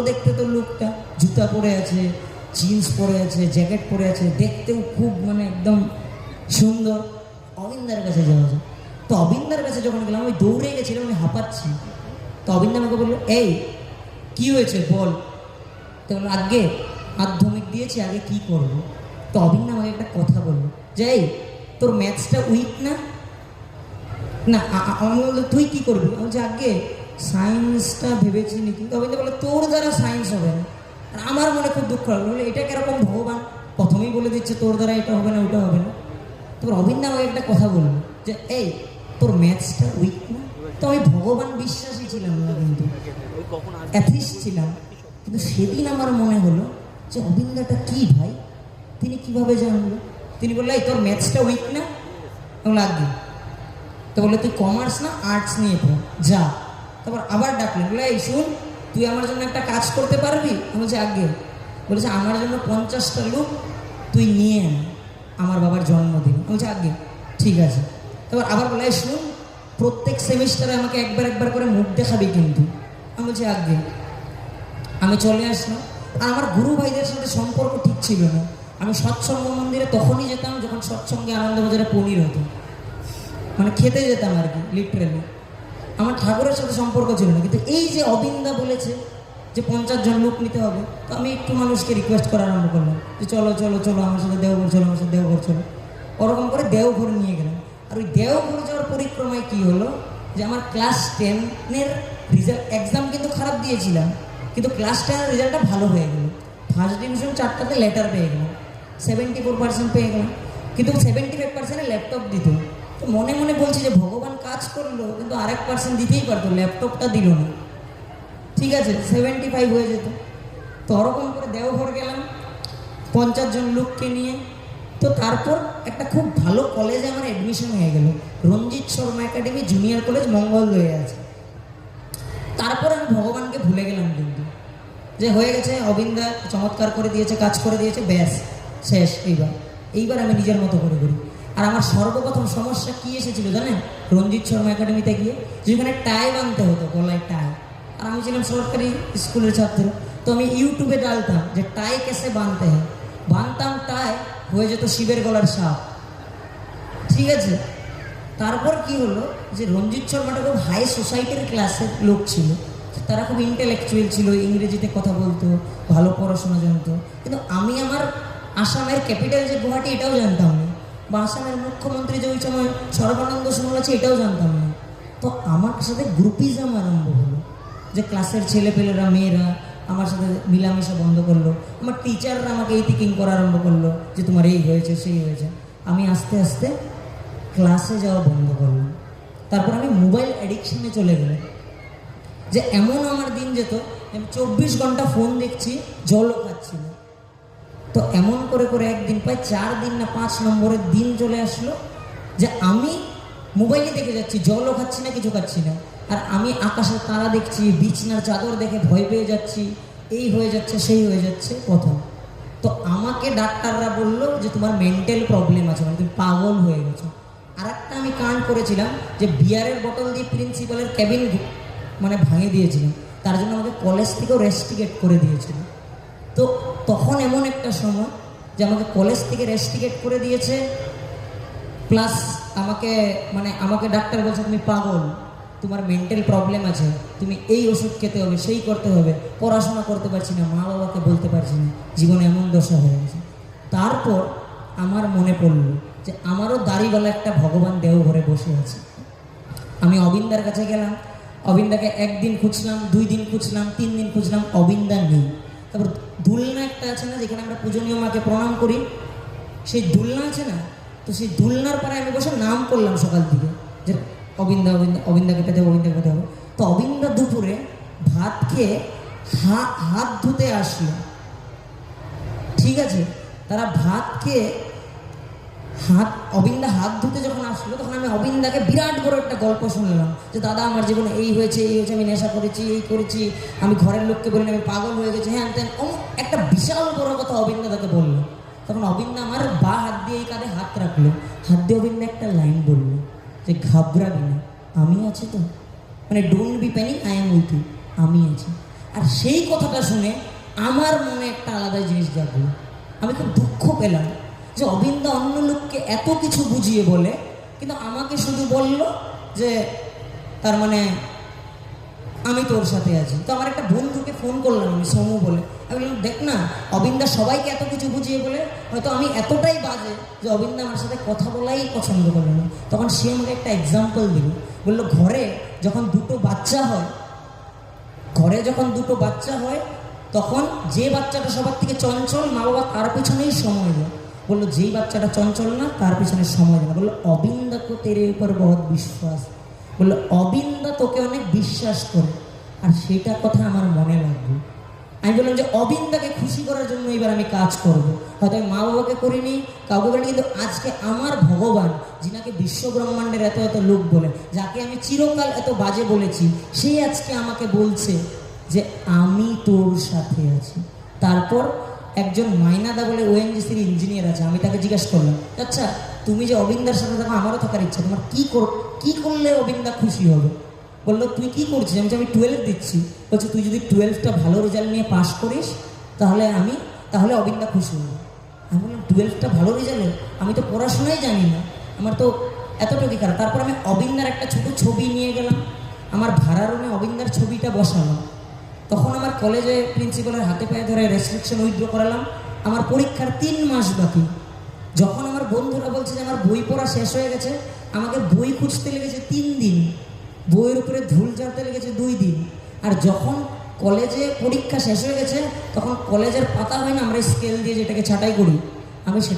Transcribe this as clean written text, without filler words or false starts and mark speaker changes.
Speaker 1: দেখতে তো লোকটা জুতা পরে আছে, জিন্স পরে আছে, জ্যাকেট পরে আছে, দেখতেও খুব মানে একদম সুন্দর। অবিন্দার কাছে যাওয়া যায়। তো অবিন্দার কাছে যখন গেলাম, আমি দৌড়ে গেছিলাম, আমি হাঁপাচ্ছি। তো অবিন্দা আমাকে বললো, এই কি হয়েছে বল। তো বললো, আগে মাধ্যমিক দিয়েছি, আগে কি করব। তো অবিন্দা আমাকে একটা কথা বললো যে, এই তোর ম্যাথসটা উইক না? না আমি বললো, তুই কি করবি? আমি বলছি, আগে সায়েন্সটা ভেবেছি নাকি। তো অবিন্দা বললো, তোর দ্বারা সায়েন্স হবে না। আর আমার মনে খুব দুঃখ লাগলো, বললো এটা কিরকম ভগবান প্রথমেই বলে দিচ্ছে তোর দ্বারা এটা হবে না, ওটা হবে না। তোর অবিন্দা আমাকে একটা কথা বললো যে, এই তোর ম্যাথসটা উইক না? তো আমি ভগবান বিশ্বাসী ছিলাম না, কিন্তু অ্যাথিস্ট ছিলাম। কিন্তু সেদিন আমার মনে হলো যে অবিন্দাটা কি ভাই, তিনি কিভাবে জানলো? তিনি বললো, এই তোর ম্যাথসটা উইক না? লাগবে। তো বললো, তুই কমার্স না আর্টস নিয়ে পড়, যা। তারপর আবার ডাকলেন, বলে, এই শুন, তুই আমার জন্য একটা কাজ করতে পারবি? আমি বলছি, আগে। বলেছে, আমার জন্য 50টা লোক তুই নিয়ে আন আমার বাবার জন্মদিন। আমি বলছি, আগে ঠিক আছে। তারপর আবার বলে, শুন, প্রত্যেক সেমিস্টারে আমাকে একবার একবার করে মুখ দেখাবি কিন্তু। আমি বলছি, আগে। আমি চলে আসলাম। আর আমার গুরু ভাইদের সাথে সম্পর্ক ঠিক ছিল না। আমি সৎসঙ্গ মন্দিরে তখনই যেতাম যখন সৎসঙ্গে আনন্দবাজারে পনির হতো, মানে খেতে যেতাম আর কি, লিটারেলি। আমার ঠাকুরের সাথে সম্পর্ক ছিল না। কিন্তু এই যে অবিন্দা বলেছে যে 50 জন লোক নিতে হবে, তো আমি একটু মানুষকে রিকোয়েস্ট করা আরম্ভ করলাম যে, চলো চলো চলো আমার সাথে দেওঘর চলো, আমার সাথে দেওঘর চলো। ওরকম করে দেওঘর নিয়ে গেলাম। আর ওই দেওঘর যাওয়ার পরিক্রমায় কী হলো, যে আমার ক্লাস 10-এর রেজাল্ট, এক্সাম কিন্তু খারাপ দিয়েছিলাম, কিন্তু ক্লাস 10-এর রেজাল্টটা ভালো হয়ে গেল। ফার্স্ট ডিভিশন 4টাতে লেটার পেয়ে গেলাম, 74% পেয়ে গেলাম। কিন্তু 75%-এ ল্যাপটপ দিত। তো মনে মনে বলছি যে ভগবান কাজ করলো, কিন্তু আরেক পার্সেন্ট দিতেই পারতো, ল্যাপটপটা দিল না। ঠিক আছে, 75 হয়ে যেত। তো ওরকম করে দেওঘর গেলাম 50 জন লোককে নিয়ে। তো তারপর একটা খুব ভালো কলেজে আমার অ্যাডমিশন হয়ে গেল, রঞ্জিত শর্মা একাডেমি জুনিয়র কলেজ, মঙ্গলদয়ে আছে। তারপর আমি ভগবানকে ভুলে গেলাম কিন্তু, যে হয়ে গেছে, অবিন্দা চমৎকার করে দিয়েছে, কাজ করে দিয়েছে, ব্যাস শেষ। এইবার আমি নিজের মতো করে করি। আর আমার সর্বপ্রথম সমস্যা কি এসেছিল জানেন? রঞ্জিত শর্মা একাডেমিতে গিয়ে যেখানে টাই বানতে হতো, গলায় টাই। আর আমি ছিলাম সরকারি স্কুলের ছাত্র। তো আমি ইউটিউবে ডালতাম যে টাই কেসে বানতে হয়, বানতাম টাই, হয়ে যেত শিবের গলার সাপ। ঠিক আছে। তারপর কি হলো, যে রঞ্জিত শর্মাটা খুব হাই সোসাইটির ক্লাসের লোক ছিল, তারা খুব ইন্টেলেকচুয়াল ছিল, ইংরেজিতে কথা বলতো, ভালো পড়াশোনা জানতো। কিন্তু আমি আমার আসামের ক্যাপিটাল যে গুয়াহাটি, এটাও জানতাম না, বা আসামের মুখ্যমন্ত্রী যে ওই সময় সর্বানন্দ সোনোয়াল আছে, এটাও জানতাম না। তো আমার সাথে গ্রুপিজম আরম্ভ হলো, যে ক্লাসের ছেলেপেলেরা, মেয়েরা আমার সাথে মিলামেশা বন্ধ করলো। আমার টিচাররা আমাকে এই টিকিং করা আরম্ভ করলো যে তোমার এই হয়েছে, সেই হয়েছে। আমি আস্তে আস্তে ক্লাসে যাওয়া বন্ধ করলাম। তারপর আমি মোবাইল অ্যাডিকশানে চলে গেলাম, যে এমন আমার দিন যেত আমি 24 ঘন্টা ফোন দেখছি, জলও খাচ্ছি না। তো এমন করে করে একদিন প্রায় 4 দিন না 5 নম্বরের দিন চলে আসলো, যে আমি মোবাইলে দেখে যাচ্ছি, জলও খাচ্ছি না, কিছু খাচ্ছি না। আর আমি আকাশের তারা দেখছি, বিছনার চাদর দেখে ভয় পেয়ে যাচ্ছি, এই হয়ে যাচ্ছে, সেই হয়ে যাচ্ছে প্রথম। তো আমাকে ডাক্তাররা বললো যে তোমার মেন্টাল প্রবলেম আছে, মানে তুমি পাগল হয়ে গেছো। আর একটা আমি কাণ্ড করেছিলাম, যে বিয়ারের বোতল দিয়ে প্রিন্সিপালের ক্যাবিন মানে ভাঙে দিয়েছিলাম, তার জন্য আমাকে কলেজ থেকেও রেস্ট্রিকেট করে দিয়েছিল। তো তখন এমন একটা সময় যে আমাকে কলেজ থেকে রেস্ট্রিকেট করে দিয়েছে, প্লাস আমাকে ডাক্তার বলছে তুমি পাগল, তোমার মেন্টাল প্রবলেম আছে, তুমি এই ওষুধ খেতে হবে, সেই করতে হবে, পড়াশোনা করতে পারছি না, মা বাবাকে বলতে পারছি না, জীবনে এমন দশা হয়ে গেছে। তারপর আমার মনে পড়লো যে আমারও দাড়িওয়ালা একটা ভগবান দেওঘরে বসে আছে। আমি অবিন্দার কাছে গেলাম, অবিন্দাকে 1 দিন খুঁজলাম, 2 দিন খুঁজলাম, 3 দিন খুঁজলাম, অবিন্দা নেই। তারপর দুলনা একটা আছে না, যেখানে আমরা পূজনীয় মাকে প্রণাম করি, সেই দুলনা আছে না, তো সেই দুলনার পরে আমি বসে নাম করলাম সকাল থেকে, যে অবিন্দা অবিন্দা, অবিন্দাকে পেতে হবে, অবিন্দাকে পেতে হবে। তো অবিন্দা দুপুরে ভাত খেয়ে হাত ধুতে আসলো। ঠিক আছে, তারা ভাত খেয়ে অবিন্দা হাত ধুতে যখন আসলো, তখন আমি অবিন্দাকে বিরাট বড় একটা গল্প শুনলাম, যে দাদা আমার জীবনে এই হয়েছে, এই হয়েছে, আমি নেশা করেছি, এই করেছি, আমি ঘরের লোককে বলিনি, আমি পাগল হয়ে গেছি, হ্যাঁ তেন একটা বিশাল বড় কথা অবিন্দা তাকে বললো। তখন অবিন্দা আমার বা হাত দিয়ে এই কাঁধে হাত রাখলো, হাত দিয়ে অবিন্দা একটা লাইন বললো যে ঘাবড়াবি না, আমি আছি তো, মানে don't be panic, I am with you, আমি আছি। আর সেই কথাটা শুনে আমার মনে একটা আলাদা জিনিস জাগলো। আমি খুব দুঃখ পেলাম যে অবিন্দা অন্য লোককে এত কিছু বুঝিয়ে বলে, কিন্তু আমাকে শুধু বলল যে তার মানে আমি তোর সাথে আছি। তো আমার একটা বন্ধুকে ফোন করলাম আমি, সমু বলে, আমি বললাম দেখ না, অবিন্দা সবাইকে এত কিছু বুঝিয়ে বলে, হয়তো আমি এতটাই বাজে যে অবিন্দা আমার সাথে কথা বলাই পছন্দ করে না। তখন সে আমাকে একটা এক্সাম্পল দিল, বললো ঘরে যখন দুটো বাচ্চা হয় তখন যে বাচ্চাটা সবার থেকে চঞ্চল, মা বাবা তার পিছনেই সময় দেয়। বললো যেই বাচ্চাটা চঞ্চল না তার পিছনে সময় দেয় না। বললো অবিন্দা কো তেরে উপর বহুত বিশ্বাস, বললো অবিন্দা তোকে অনেক বিশ্বাস করে। আর সেটা কথা আমার মনে লাগবে। আমি বললাম যে অবিন্দাকে খুশি করার জন্য এবার আমি কাজ করব। হয়তো আমি মা বাবাকে করিনি, কাউকে করিনি, কিন্তু আজকে আমার ভগবান, যিনাকে বিশ্ব ব্রহ্মাণ্ডের এত এত লোক বলে, যাকে আমি চিরকাল এত বাজে বলেছি, সে আজকে আমাকে বলছে যে আমি তোর সাথে আছি। তারপর একজন মাইনাদা বলে ওএনজিসির ইঞ্জিনিয়ার আছে, আমি তাকে জিজ্ঞাসা করলাম, আচ্ছা তুমি যে অবিন্দার সাথে থাকো, আমারও থাকার ইচ্ছা, তোমার কি করলে অবিন্দা খুশি হবে? বললো তুই কি করছিস? আমি 12 দিচ্ছি। বলছে তুই যদি 12টা ভালো রেজাল্ট নিয়ে পাশ করিস তাহলে অবিন্দা খুশি হবে। আমি বললাম 12টা ভালো রেজাল্ট? আমি তো পড়াশোনাই জানি না, আমার তো এতটুকুই খারাপ। তারপর আমি অবিন্দার একটা ছোট ছবি নিয়ে গেলাম, আমার ভাড়া রুমে অবিন্দার ছবিটা বসালাম। তখন আমার কলেজে প্রিন্সিপালের হাতে পায়ে ধরে রেস্ট্রিকশন উইথড্র করালাম। আমার পরীক্ষার 3 মাস বাকি। যখন আমার বন্ধুরা বলছে যে আমার বই পড়া শেষ হয়ে গেছে, আমাকে বই খুঁজতে লেগেছে 3 দিন, বইয়ের উপরে ধুল ঝাড়তে লেগেছে 2 দিন। আর যখন কলেজে পরীক্ষা শেষ হয়ে গেছে, তখন কলেজের পাতা হয় না, আমরা স্কেল দিয়ে যেটাকে ছাঁটাই করি, আমি সেটা